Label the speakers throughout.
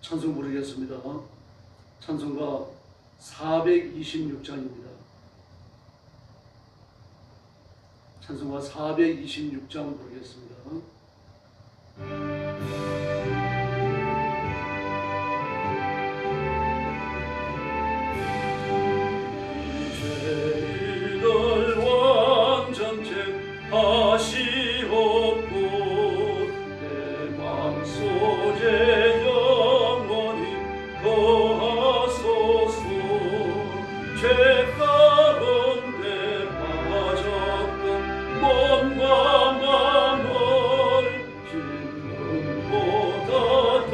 Speaker 1: 찬송 부르겠습니다. 찬송가 426장입니다. 찬송가 426장 부르겠습니다. 죄인을 완전케 하시옵고 내 맘속에 영원히 거하소서. 죄 가운데 빠졌던 몸과 맘을 긴 눈보다 더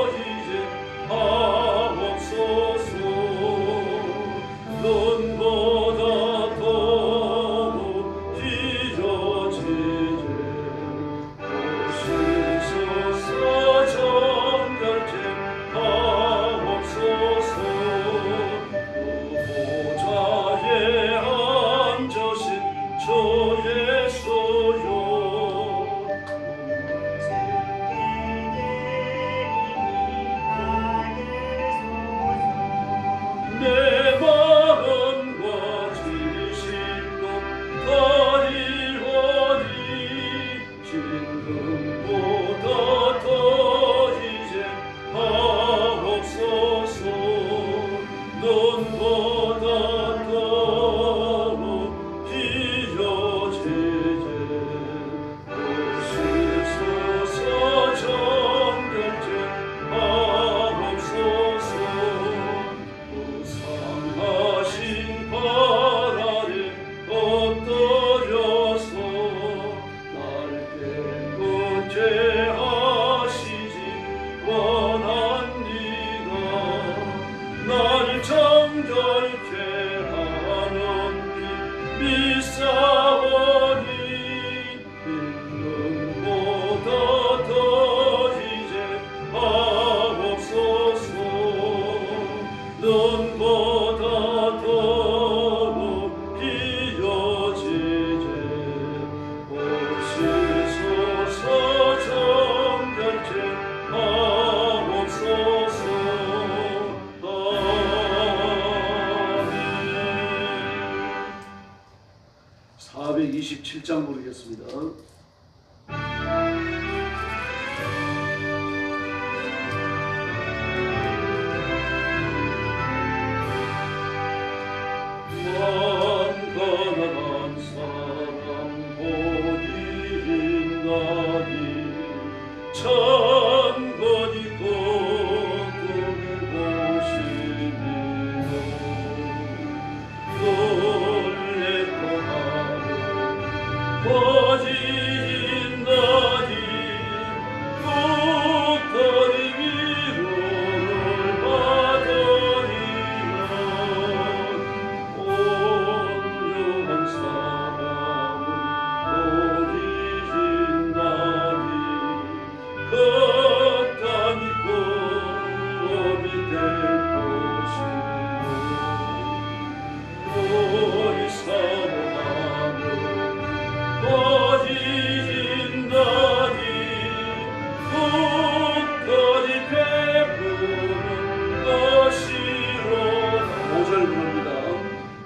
Speaker 1: 이제 하옵소서. 눈보다 더욱 휘어지게 오시소서. 정결케 하옵소서. 보좌에 앉으신 주 예수여, 내 마음과 지식도 다리오니 진금보다 더 이제 하옵소서. 눈보다 더욱 휘어지게 오시소서. 정결케 하옵소서. 상하신 발 아래 엎드려서 날 깨끗게 하시지 원합니다. 날 정결케 하는 피 믿사오니 눈보다 더 이제 하옵소서. 눈보다 더욱 휘어지게 오시소서. 정결케 하옵소서. 아멘. 427장 부르겠습니다. 가난한 사람 보이나니 천건이 고통을 보시며 놀랬고 하루 거짓나니 뚝터리 위로를 받으리라. 온유한 사람은 보이신다니 걷다니 꿈이 될 것이요. 우리 사모하며 거짓나니 뚝터리 베푸는 것이로다. 5절 부릅니다.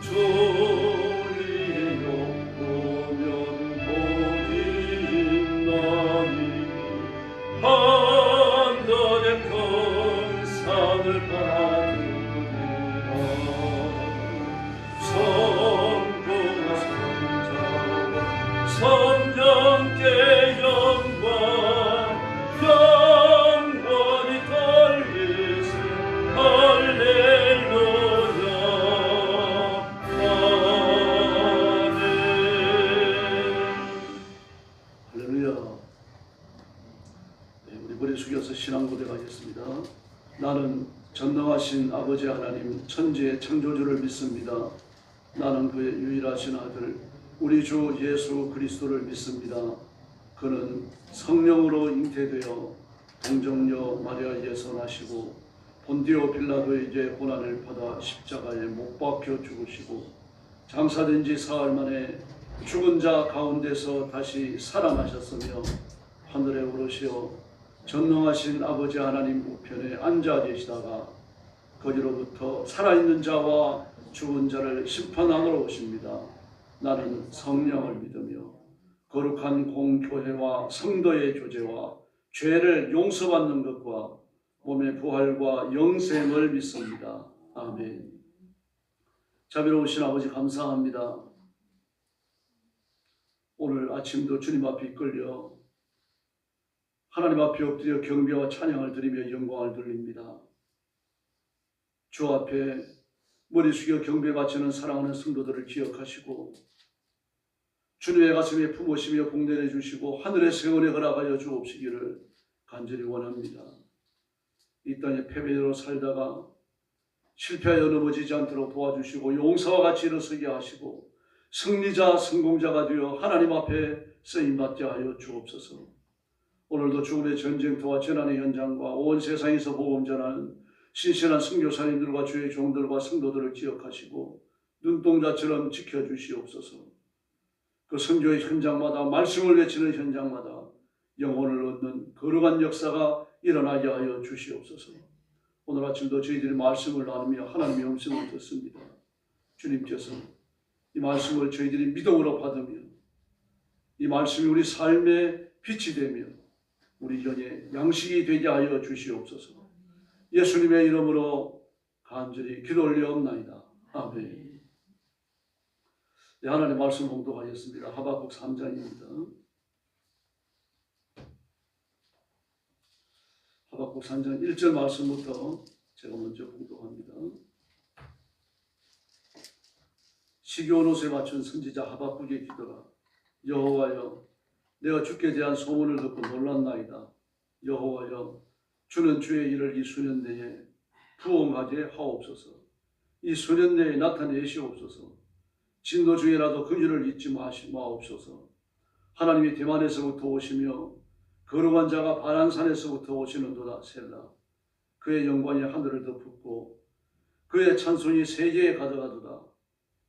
Speaker 1: 주의 욕보면 복이 있나니 하늘의 큰 상을 받으리라. 성부와 성자와 성령께 영광 영원히 돌리세. 할렐루야. 아멘. 할렐루야. 네, 우리 머리 숙여서 신앙 고백하겠습니다. 나는 전능하신 아버지 하나님 천지의 창조주를 믿습니다. 나는 그의 유일하신 아들 우리 주 예수 그리스도를 믿습니다. 그는 성령으로 잉태되어 동정녀 마리아에서 나시고 본디오 빌라도에게 고난을 받아 십자가에 못 박혀 죽으시고 장사된 지 사흘 만에 죽은 자 가운데서 다시 살아나셨으며 하늘에 오르시어 전능하신 아버지 하나님 우편에 앉아 계시다가 거기로부터 살아있는 자와 죽은 자를 심판하러 오십니다. 나는 성령을 믿으며 거룩한 공교회와 성도의 교제와 죄를 용서받는 것과 몸의 부활과 영생을 믿습니다. 아멘. 자비로우신 아버지 감사합니다. 오늘 아침도 주님 앞에 이끌려 하나님 앞에 엎드려 경배와 찬양을 드리며 영광을 돌립니다. 주 앞에 머리 숙여 경배 바치는 사랑하는 성도들을 기억하시고 주님의 가슴에 품으시며 복 내려주시고 하늘의 세월에 허락하여 주옵시기를 간절히 원합니다. 이 땅에 패배로 살다가 실패하여 넘어지지 않도록 도와주시고 용사와 같이 일어서게 하시고 승리자 성공자가 되어 하나님 앞에 쓰임받게 하여 주옵소서. 오늘도 죽음의 전쟁터와 재난의 현장과 온 세상에서 복음 전하는 신실한 선교사님들과 주의 종들과 성도들을 기억하시고 눈동자처럼 지켜주시옵소서. 그 선교의 현장마다 말씀을 외치는 현장마다 영혼을 얻는 거룩한 역사가 일어나게 하여 주시옵소서. 오늘 아침도 저희들이 말씀을 나누며 하나님의 음성을 듣습니다. 주님께서 이 말씀을 저희들이 믿음으로 받으며 이 말씀이 우리 삶의 빛이 되며 우리 현의 양식이 되게 하여 주시옵소서. 예수님의 이름으로 간절히 기도 올려옵나이다. 아멘. 네, 하나님의 말씀 봉독하겠습니다. 하박국 3장입니다. 하박국 3장 1절 말씀부터 제가 먼저 봉독합니다. 시기온 옷에 맞춘 선지자 하박국의 기도라. 여호와여, 내가 주께 대한 소문을 듣고 놀랐나이다. 여호와여, 주는 주의 일을 이 수년 내에 부응하게 하옵소서. 이 수년 내에 나타내시옵소서. 진노 중에라도 그 일을 잊지 마옵소서. 하나님이 대만에서부터 오시며 거룩한 자가 바란산에서부터 오시는도다. 셀라. 그의 영광이 하늘을 덮었고 그의 찬송이 세계에 가득하도다.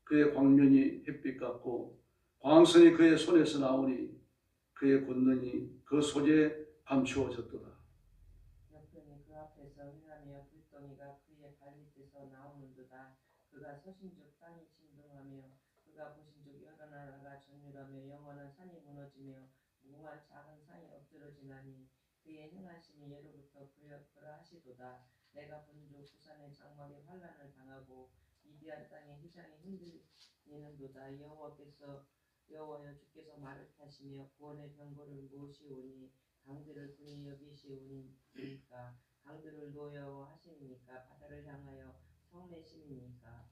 Speaker 1: 그의 광면이 햇빛 같고 광선이 그의 손에서 나오니 그의 권능이 그 속에 감추어졌도다.
Speaker 2: 옆편이 그 앞에서 행하며 불덩이가 그의 발밑에서 나오는도다. 그가 서신즉 땅이 진동하며 그가 보신즉 여러 나라가 전율하며 영원한 산이 무너지며 무궁한 작은 산이 엎드러지나니 그의 행하심이 예로부터 그러하시도다. 내가 본즉 부산의 장막이 환난을 당하고 이디안 땅의 휘장이 흔들리는도다. 여호와여 주께서 말을 타시며 구원의 병거를 모으시오니 강들을 분이 여기시오니까 강들을 노여워하시니까 바다를 향하여 성내심이니까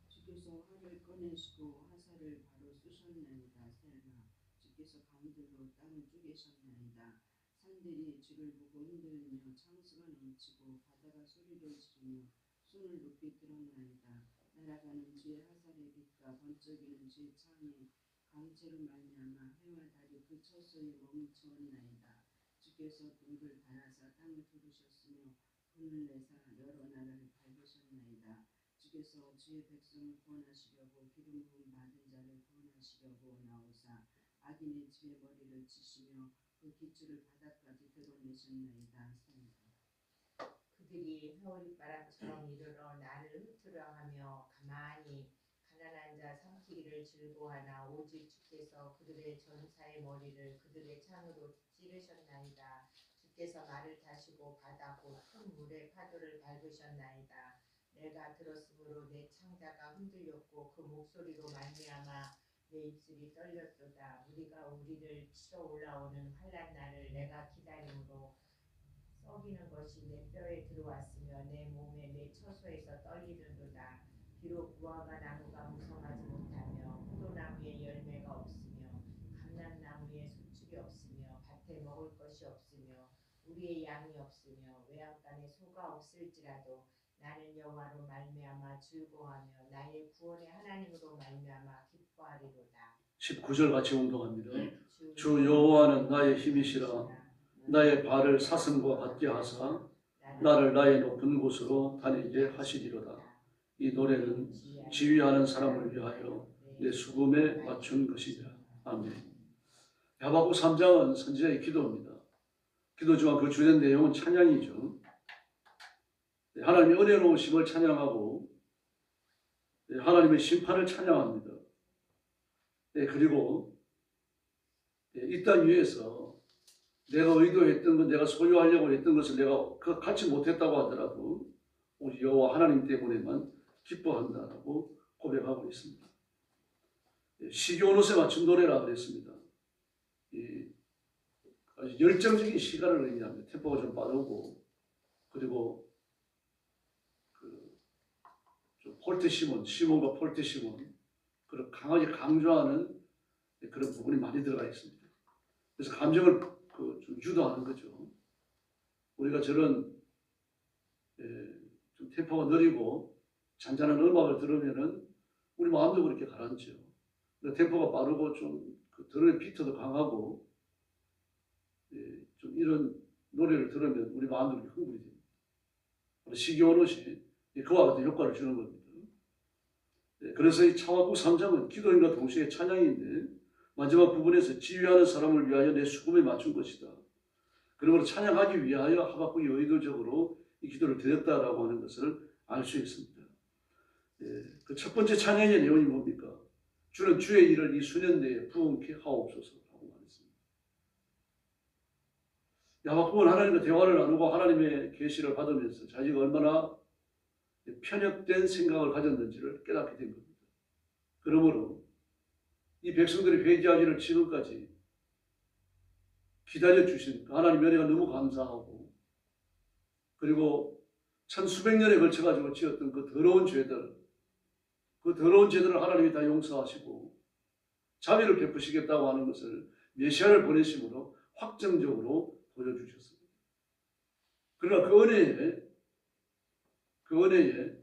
Speaker 3: 주께서 활을 꺼내시고 화살을 바로 쏘셨나이다. 셀라. 주께서 강들로 땅을 쪼개셨나이다. 산들이 주를 보고 흔들리며 창수가 넘치고 바다가 소리를 지르며 손을 높이 들었나이다. 날아가는 주의 화살의 빛과 번쩍이는 주의 창이 강체로 말미암아 해와 달이 그 처소에 멈추었나이다. 주께서 등불 달아사 땅을 두르셨으며 분을 내사 여러 나라를 밟으셨나이다. 주께서 주의 백성을 구원하시려고 기름 부음 받은 자를 구원하시려고 나오사 악인의 집에 머리를 치시며 그 기초를 바닥까지 드러내셨나이다.
Speaker 2: 그들이 회오리바람처럼 이르러 나를 흩으려하며 가만히 가난한 자 삼키기를 즐거워하나 오직 주께서 그들의 전사의 머리를 그들의 창으로 찌르셨나이다. 주께서 말을 타시고 바다 곧 큰 물의 파도를 밟으셨나이다. 내가 들었으므로 내 창자가 흔들렸고 그 목소리로 말미암아 내 입술이 떨렸도다. 우리가 우리를 치러 올라오는 환난 날을 내가 기다림으로 썩이는 것이 내 뼈에 들어왔으며 내 몸에 내 처소에서 떨리는도다. 비록 무화과 나무가 무성하지 못하며 포도나무에 열매가 없으며 감람나무에 소출이 없으며 밭에 먹을 것이 없으며 우리의 양이 없으며 외양간에 소가 없을지라도 나는 여호와로 말미암아 즐거워하며 나의 구원의 하나님으로 말미암아 기뻐하리로다.
Speaker 1: 19절 같이 운동합니다. 주 여호와는 나의 힘이시라. 나의 발을 사슴과 같게 하사 나를 나의 높은 곳으로 다니게 하시리로다. 이 노래는 지휘하는 사람을 위하여 내 수금에 맞춘 것이니라. 아멘. 하박국 3장은 선지자의 기도입니다. 기도지만 그 주된 내용은 찬양이죠. 하나님의 은혜로우심을 찬양하고 하나님의 심판을 찬양합니다. 그리고 이 땅 위에서 내가 의도했던 것, 내가 소유하려고 했던 것을 내가 갖지 못했다고 하더라도 우리 여호와 하나님 때문에만 기뻐한다라고 고백하고 있습니다. 시기온옷에 맞춘 노래라 그랬습니다. 아주 열정적인 시간을 의미합니다. 템포가 좀 빠르고 그리고 시몬과 폴트 시몬 그런 강하게 강조하는 그런 부분이 많이 들어가 있습니다. 그래서 감정을 좀 유도하는 거죠. 우리가 저런 좀 템포가 느리고 잔잔한 음악을 들으면은 우리 마음도 그렇게 가라앉죠. 템포가 빠르고 좀 들으는 비트도 강하고 좀 이런 노래를 들으면 우리 마음도 그렇게 흥분이 됩니다. 시기온옷이 그와 같은 효과를 주는 겁니다. 그래서 이 차와국 3장은 기도인과 동시에 찬양인데 마지막 부분에서 지휘하는 사람을 위하여 내 수금에 맞춘 것이다. 그러므로 찬양하기 위하여 하박국이 의도적으로 이 기도를 드렸다라고 하는 것을 알 수 있습니다. 그 첫 번째 찬양의 내용이 뭡니까? 주는 주의 일을 이 수년 내에 부응케 하옵소서라고 말했습니다. 하박국은 하나님과 대화를 나누고 하나님의 계시를 받으면서 자기가 얼마나 편협된 생각을 가졌는지를 깨닫게 된 겁니다. 그러므로 이 백성들이 회개하기를 지금까지 기다려주신 하나님의 은혜가 너무 감사하고 그리고 천수백 년에 걸쳐가지고 지었던 그 더러운 죄들을 하나님이 다 용서하시고 자비를 베푸시겠다고 하는 것을 메시아를 보내심으로 확정적으로 보여주셨습니다. 그러나 그 은혜에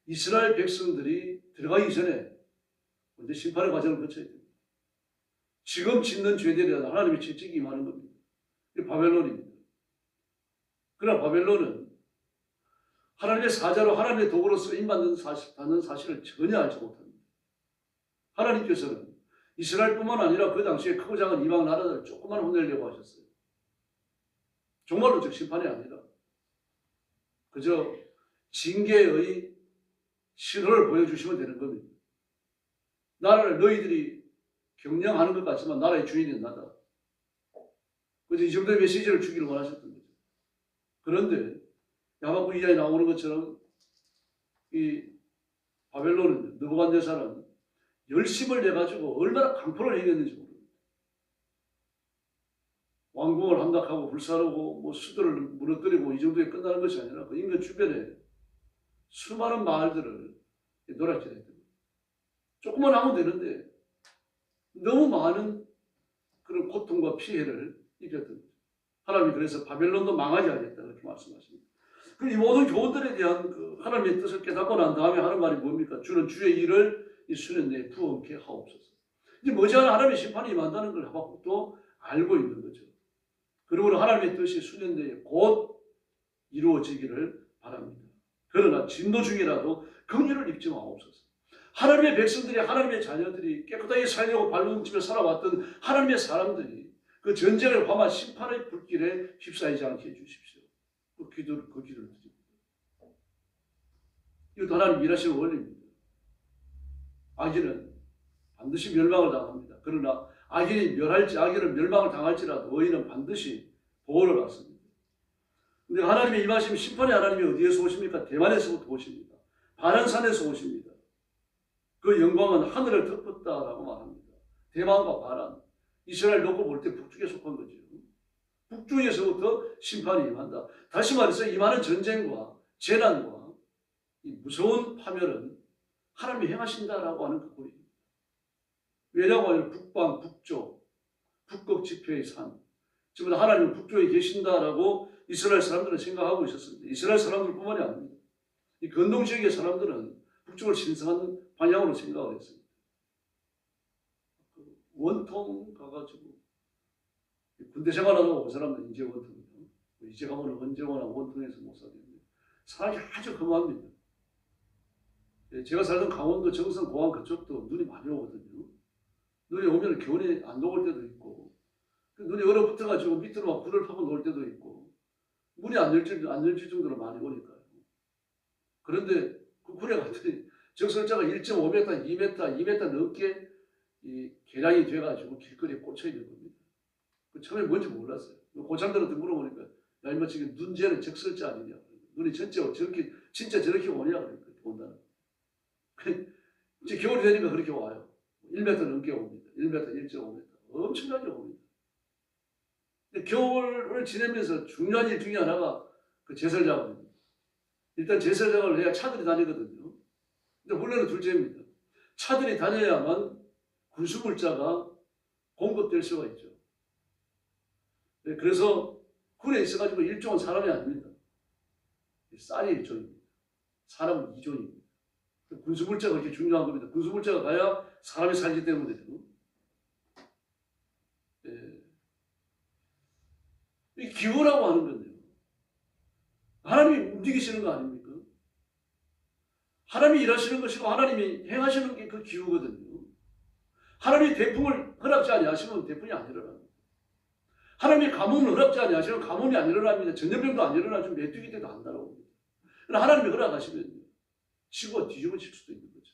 Speaker 1: 이스라엘 백성들이 들어가기 전에 먼저 심판의 과정을 거쳐야 됩니다. 지금 짓는 죄들에 대한 하나님의 채찍이 임하는 겁니다. 이게 바벨론입니다. 그러나 바벨론은 하나님의 사자로 하나님의 도구로 쓰임받는 사실을 전혀 알지 못합니다. 하나님께서는 이스라엘뿐만 아니라 그 당시에 크고 작은 이방 나라들을 조금만 혼내려고 하셨어요. 정말로 즉 심판이 아니라 그저 징계의 신호를 보여주시면 되는 겁니다. 나라를 너희들이 경영하는 것 같지만 나라의 주인은 나다. 그래서 이 정도의 메시지를 주기를 원하셨던 거죠. 그런데 하박국 2장에 나오는 것처럼 이 바벨론은 느부갓네살은 열심을 내가지고 얼마나 강포를 행했는지 모릅니다. 왕궁을 함락하고 불사르고 뭐 수도를 무너뜨리고 이 정도에 끝나는 것이 아니라 그 인근 주변에 수많은 마을들을 노략질했던 거예요. 조금만 하면 되는데 너무 많은 그런 고통과 피해를 입혔던 거죠. 하나님이 그래서 바벨론도 망하지 않겠다 그렇게 말씀하십니다. 이 모든 교훈들에 대한 그 하나님의 뜻을 깨닫고 난 다음에 하는 말이 뭡니까? 주는 주의 일을 이 수년 내에 부응케 하옵소서. 이제 머지않아 하나님의 심판이 임한다는 걸 하박국도 알고 있는 거죠. 그러므로 하나님의 뜻이 수년 내에 곧 이루어지기를 바랍니다. 그러나 진도 중이라도 긍휼을 입지 마옵소서. 하나님의 백성들이 하나님의 자녀들이 깨끗하게 살려고 발걸음치며 살아왔던 하나님의 사람들이 그 전쟁을 범한 심판의 불길에 휩싸이지 않게 해주십시오. 그 기도를 드립니다. 이것도 하나님 일하시는 원리입니다. 악인은 반드시 멸망을 당합니다. 그러나 악인은 멸망을 당할지라도 의인은 반드시 보호를 받습니다. 근데 하나님의 임하심 심판의 하나님이 어디에서 오십니까? 대만에서부터 오십니다. 바란산에서 오십니다. 그 영광은 하늘을 덮었다라고 말합니다. 대만과 바란, 이스라엘 놓고 볼 때 북쪽에 속한 거죠. 북쪽에서부터 심판이 임한다. 다시 말해서 임하는 전쟁과 재난과 이 무서운 파멸은 하나님이 행하신다라고 하는 그 고리입니다. 왜냐고 하면 북방, 북쪽, 북극 지표의 산, 전부 다 하나님은 북쪽에 계신다라고 이스라엘 사람들은 생각하고 있었습니다. 이스라엘 사람들뿐만이 아닙니다. 이 근동 지역의 사람들은 북쪽을 신성한 방향으로 생각을 했습니다. 원통 가가지고 군대 생활하고 온 사람은 이제 원통이죠. 이제 가면 언제 오나 원통에서 못 살겠는데 사람이 아주 험합니다. 제가 살던 강원도 정선 공항 그쪽도 눈이 많이 오거든요. 눈이 오면 겨울에 안 녹을 때도 있고 그 눈이 얼어붙어가지고 밑으로 막 굴을 파고 놀 때도 있고 문이 안 열릴 정도로 많이 오니까요. 그런데 그 굴에 갔더니 적설자가 1.5m, 2m, 2m 넘게 이 개량이 돼가지고 길거리에 꽂혀 있는 겁니다. 그 처음에 뭔지 몰랐어요. 고참들한테 물어보니까 야 이마 지금 눈재는 적설자 아니냐. 눈이 전체가 저렇게 진짜 저렇게 오냐 그러니까 온다는. 이제 겨울이 되니까 그렇게 와요. 1m 넘게 옵니다. 1m, 1.5m 엄청나게 옵니다. 근데 겨울을 지내면서 중요한 일 중에 하나가 그 제설 작업입니다. 일단 제설 작업을 해야 차들이 다니거든요. 근데 원래는 둘째입니다. 차들이 다녀야만 군수물자가 공급될 수가 있죠. 네, 그래서 군에 있어가지고 일종은 사람이 아닙니다. 쌀이 일종입니다. 사람은 이종입니다. 군수물자가 그렇게 중요한 겁니다. 군수물자가 가야 사람이 살기 때문에요. 네. 이 기호라고 하는 건데요. 하나님이 움직이시는 거 아닙니까? 하나님이 일하시는 것이고 하나님이 행하시는 게 그 기후거든요. 하나님이 대풍을 허락지 아니하시면 대풍이 안 일어납니다. 하나님이 가뭄을 허락지 아니하시면 가뭄이 안 일어납니다. 전염병도 안 일어나죠. 메뚜기 때도 안 날아옵니다. 그러나 하나님이 허락하시면 지구가 뒤집어질 수도 있는 거죠.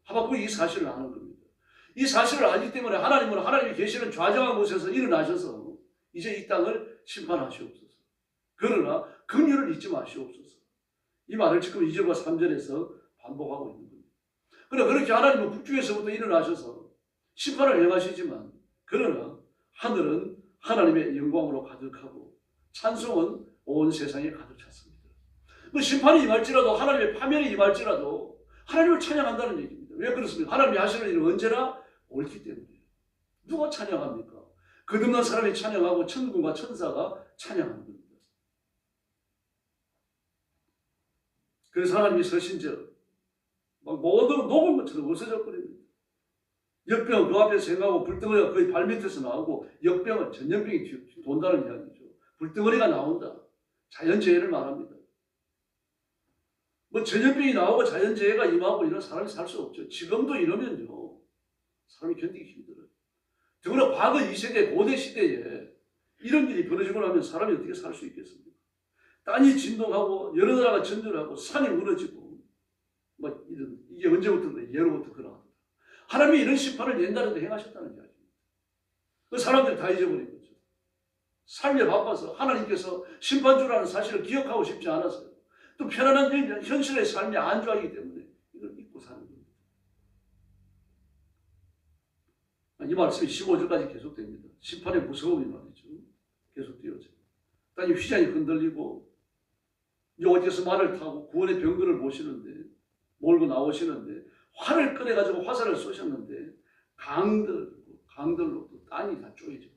Speaker 1: 하박국이 이 사실을 아는 겁니다. 이 사실을 알기 때문에 하나님은 하나님이 계시는 좌정한 곳에서 일어나셔서 이제 이 땅을 심판하시옵소서. 그러나 긍휼을 잊지 마시옵소서. 이 말을 지금 2절과 3절에서 반복하고 있는 겁니다. 그러나 그렇게 하나님은 북중에서부터 일어나셔서 심판을 행하시지만 그러나 하늘은 하나님의 영광으로 가득하고 찬송은 온 세상에 가득 찼습니다. 그 심판이 임할지라도 하나님의 파멸이 임할지라도 하나님을 찬양한다는 얘기입니다. 왜 그렇습니까? 하나님이 하시는 일은 언제나 옳기 때문이에요. 누가 찬양합니까? 거듭난 사람이 찬양하고 천군과 천사가 찬양하는 겁니다. 그래서 하나님이 서신저 막 모든 녹은 것처럼 없어져버립니다. 역병은 그 앞에서 행하고 불덩어리가 거의 발밑에서 나오고 역병은 전염병이 돈다는 이야기죠. 불덩어리가 나온다. 자연재해를 말합니다. 뭐 전염병이 나오고 자연재해가 임하고 이런 사람이 살 수 없죠. 지금도 이러면요. 사람이 견디기 힘들어요. 더구나 과거 2세대 고대 시대에 이런 일이 벌어지고 나면 사람이 어떻게 살 수 있겠습니까? 땅이 진동하고 여러 나라가 전멸하고 산이 무너지고 뭐 이런 이게 언제부터 예로부터 그러합니다. 하나님이 이런 심판을 옛날에도 행하셨다는 이야기입니다. 그 사람들이 다 잊어버린 거죠. 삶에 바빠서 하나님께서 심판주라는 사실을 기억하고 싶지 않았어요. 또 편안한 현실의 삶이 안주하기 때문에 이걸 잊고 사는 겁니다. 이 말씀이 15절까지 계속됩니다. 심판의 무서움이 말이죠. 계속되어져요. 땅이 휘장이 흔들리고 여호와께서 말을 타고 구원의 병거를 모시는데 몰고 나오시는데 활을 꺼내가지고 화살을 쏘셨는데 강들로 또 땅이 다 쪼개져 버립니다.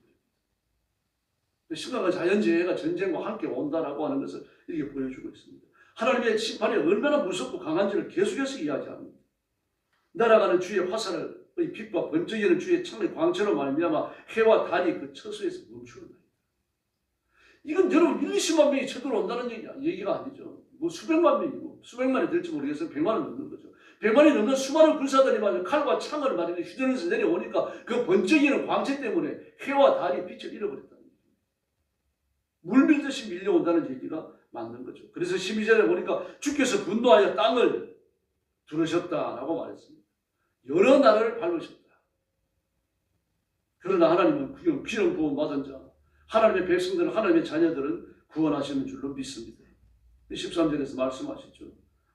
Speaker 1: 심각한 자연재해가 전쟁과 함께 온다라고 하는 것을 이렇게 보여주고 있습니다. 하나님의 심판이 얼마나 무섭고 강한지를 계속해서 이야기합니다. 날아가는 주의 화살을 빛과 번쩍이는 주의 창의 광채로 말미암아 해와 달이 그 처소에서 멈추는 거예요. 이건 여러분 1, 20만 명이 쳐들어온다는 얘기가 아니죠. 뭐 수백만 명이고 수백만이 될지 모르겠어요. 100만은 넘는 거죠. 100만이 넘는 수많은 군사들이 말이죠. 칼과 창을 말이죠. 휴전에서 내려오니까 그 번쩍이는 광채 때문에 해와 달이 빛을 잃어버렸다는 거죠. 물밀듯이 밀려온다는 얘기가 맞는 거죠. 그래서 12절에 보니까 주께서 분노하여 땅을 두르셨다라고 말했습니다. 여러 나라를 밟으셨다. 그러나 하나님은 귀한 구원 받은 자, 하나님의 백성들은 하나님의 자녀들은 구원하시는 줄로 믿습니다. 13절에서 말씀하시죠.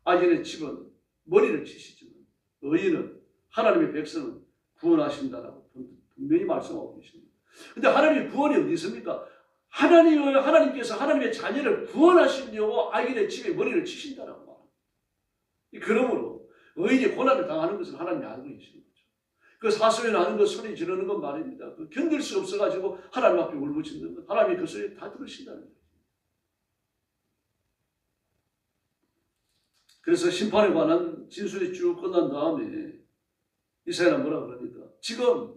Speaker 1: 악인의 집은 머리를 치시지만 의인은 하나님의 백성은 구원하신다라고 분명히 말씀하고 계십니다. 그런데 하나님의 구원이 어디 있습니까? 하나님께서 하나님의 자녀를 구원하시려고 악인의 집에 머리를 치신다라고 말합니다. 그러므로 의인이 고난을 당하는 것을 하나님이 알고 계시는 거죠. 그 사소에 나는 것 소리 지르는 건 말입니다. 그 견딜 수 없어가지고 하나님 앞에 울부짖는 것, 하나님이 그 소리 다 들으신다는 거예요. 그래서 심판에 관한 진술이 쭉 끝난 다음에 이사야는 뭐라 그럽니까? 지금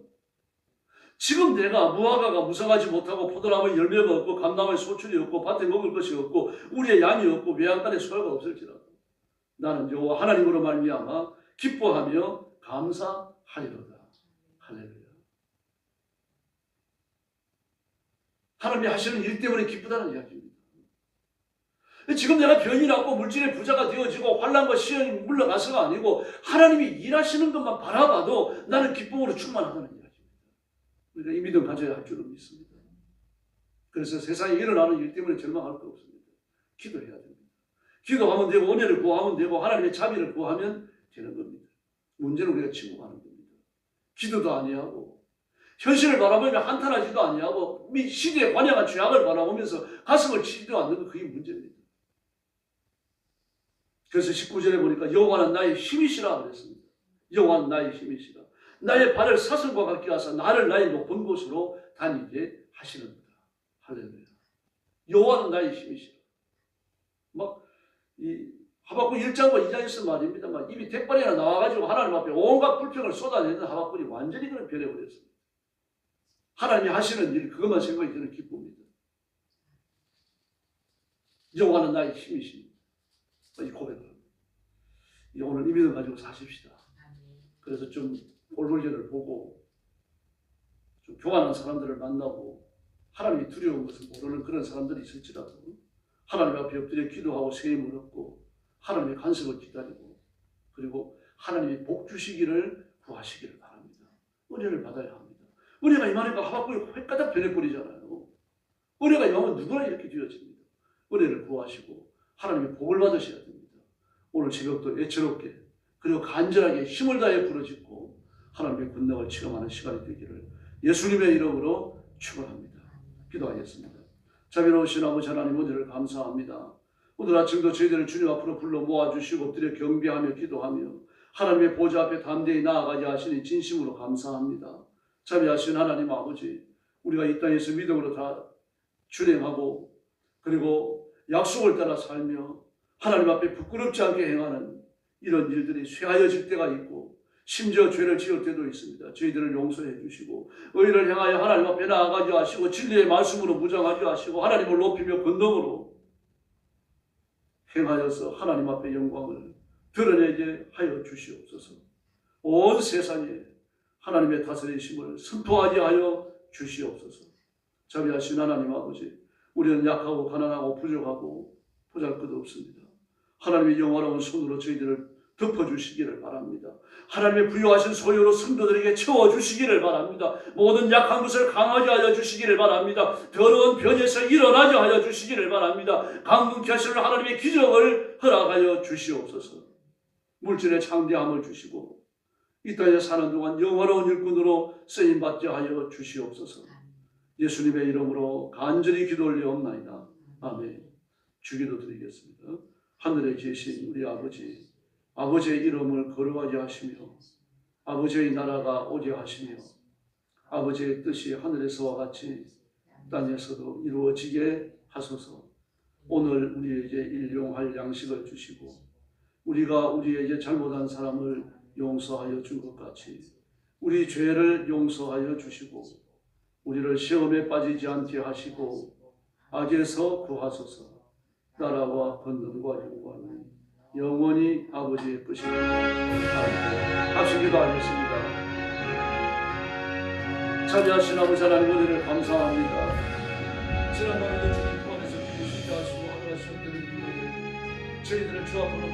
Speaker 1: 내가 무화과가 무성하지 못하고 포도나무에 열매가 없고 감나무에 소출이 없고 밭에 먹을 것이 없고 우리의 양이 없고 외양간에 소유가 없을지라도 나는 여호와 하나님으로 말미암아 기뻐하며 감사하리로다. 할렐루야. 하나님이 하시는 일 때문에 기쁘다는 이야기입니다. 지금 내가 병이 났고 물질의 부자가 되어지고 환난과 시련이 물러가서가 아니고 하나님이 일하시는 것만 바라봐도 나는 기쁨으로 충만하다는 이야기입니다. 우리가 이 믿음 가져야 할 줄로 믿습니다. 그래서 세상에 일어나는 일 때문에 절망할 거 없습니다. 기도해야 됩니다. 기도하면 되고 은혜를 구하면 되고 하나님의 자비를 구하면 되는 겁니다. 문제는 우리가 치고 가는 겁니다. 기도도 아니하고 현실을 바라보며 한탄하지도 아니하고 시대에 관영한 죄악을 바라보면서 가슴을 치지도 않는 것, 그게 문제입니다. 그래서 19절에 보니까 여호와는 나의 힘이시라 그랬습니다. 여호와는 나의 힘이시라. 나의 발을 사슬과 같게 하사 나를 나의 높은 곳으로 다니게 하시는구나. 할렐루야. 여호와는 나의 힘이시라. 이 하박국 1장과 2장에서 말입니다. 입이 대빨이나 나와가지고 하나님 앞에 온갖 불평을 쏟아내는 하박국이 완전히 그런 변해버렸습니다. 하나님이 하시는 일, 그것만 생각이 저는 기쁩니다. 여호와는 나의 힘이십니다. 이 고백을 합니다. 오늘 이 믿음 가지고 사십시다. 그래서 좀 볼볼개를 보고 좀 교만한 사람들을 만나고 하나님이 두려운 것을 모르는 그런 사람들이 있을지라도 하나님 앞에 엎드려 기도하고 세임을 얻고 하나님의 간섭을 기다리고 그리고 하나님이 복 주시기를 구하시기를 바랍니다. 은혜를 받아야 합니다. 은혜가 임하니까 하박국이 획가닥 변해버리잖아요. 은혜가 임하면 누구나 이렇게 되어집니다. 은혜를 구하시고 하나님의 복을 받으셔야 됩니다. 오늘 새벽도 애처롭게 그리고 간절하게 힘을 다해 부르짖고 하나님의 권능을 체험하는 시간이 되기를 예수님의 이름으로 축원합니다. 기도하겠습니다. 자비로우신 아버지 하나님, 은혜를 감사합니다. 오늘 아침도 저희들을 주님 앞으로 불러 모아주시고 엎드려 경배하며 기도하며 하나님의 보좌 앞에 담대히 나아가게 하시니 진심으로 감사합니다. 자비하신 하나님 아버지, 우리가 이 땅에서 믿음으로 다 준행하고 그리고 약속을 따라 살며 하나님 앞에 부끄럽지 않게 행하는 이런 일들이 쇠하여질 때가 있고 심지어 죄를 지을 때도 있습니다. 저희들을 용서해 주시고 의를 행하여 하나님 앞에 나아가게 하시고 진리의 말씀으로 무장하게 하시고 하나님을 높이며 권능으로 행하여서 하나님 앞에 영광을 드러내게 하여 주시옵소서. 온 세상에 하나님의 다스리심을 선포하게 하여 주시옵소서. 자비하신 하나님 아버지, 우리는 약하고 가난하고 부족하고 보잘것없습니다. 하나님의 영원한 손으로 저희들을 덮어주시기를 바랍니다. 하나님의 부여하신 소유로 성도들에게 채워주시기를 바랍니다. 모든 약한 것을 강하게 하여 주시기를 바랍니다. 더러운 변에서 일어나게 하여 주시기를 바랍니다. 강군케 하시는 하나님의 기적을 허락하여 주시옵소서. 물질의 창대함을 주시고 이 땅에 사는 동안 영화로운 일꾼으로 쓰임받게 하여 주시옵소서. 예수님의 이름으로 간절히 기도 올리옵나이다. 아멘. 주기도 드리겠습니다. 하늘에 계신 우리 아버지, 아버지의 이름을 거룩하게 하시며 아버지의 나라가 오게 하시며 아버지의 뜻이 하늘에서와 같이 땅에서도 이루어지게 하소서. 오늘 우리에게 일용할 양식을 주시고 우리가 우리에게 잘못한 사람을 용서하여 준 것 같이 우리 죄를 용서하여 주시고 우리를 시험에 빠지지 않게 하시고 악에서 구하소서. 나라와 권능과 영광은 영원히 아버지의 것입니다. 아멘. 합심 기도하겠습니다. 자비하신 아버지 하나님, 은혜를 감사합니다. 지난번에도 주님 포함해서 기쁘시게 하시고 하루하시는 때를 위해 저희들을 주 앞으로